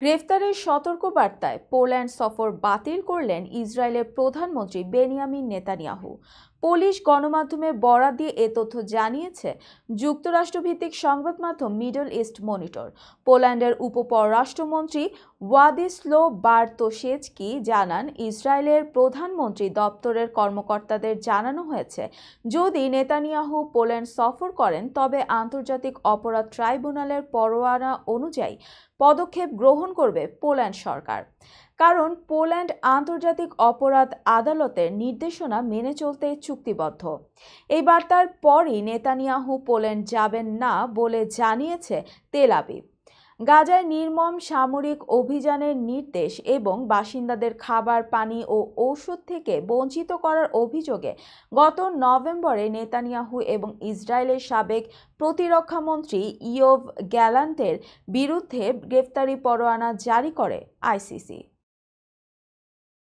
গ্রেফতারের সতর্কবার্তায় পোল্যান্ড সফর বাতিল করলেন ইসরায়েলের প্রধানমন্ত্রী বেনিয়ামিন নেতানিয়াহু। পুলিশ গণমাধ্যমে বরাত দিয়ে এ তথ্য জানিয়েছে যুক্তরাষ্ট্রভিত্তিক সংবাদ মাধ্যম মিডল ইস্ট মনিটর। পোল্যান্ডের উপপররাষ্ট্রমন্ত্রী ওয়াদিস্লো বার্তোশেচকি জানান, ইসরায়েলের প্রধানমন্ত্রী দপ্তরের কর্মকর্তাদের জানানো হয়েছে, যদি নেতানিয়াহু পোল্যান্ড সফর করেন তবে আন্তর্জাতিক অপরাধ ট্রাইব্যুনালের পরোয়ানা অনুযায়ী পদক্ষেপ গ্রহণ করবে পোল্যান্ড সরকার। কারণ পোল্যান্ড আন্তর্জাতিক অপরাধ আদালতের নির্দেশনা মেনে চলতে চুক্তিবদ্ধ। এই বার্তার পরই নেতানিয়াহু পোল্যান্ড যাবেন না বলে জানিয়েছে তেল আবিব। গাজায় নির্মম সামরিক অভিযানের নির্দেশ এবং বাসিন্দাদের খাবার, পানি ও ঔষধ থেকে বঞ্চিত করার অভিযোগে গত নভেম্বরে নেতানিয়াহু এবং ইসরায়েলের সাবেক প্রতিরক্ষামন্ত্রী ইয়োভ গ্যালান্টের বিরুদ্ধে গ্রেফতারি পরোয়ানা জারি করে আইসিসি।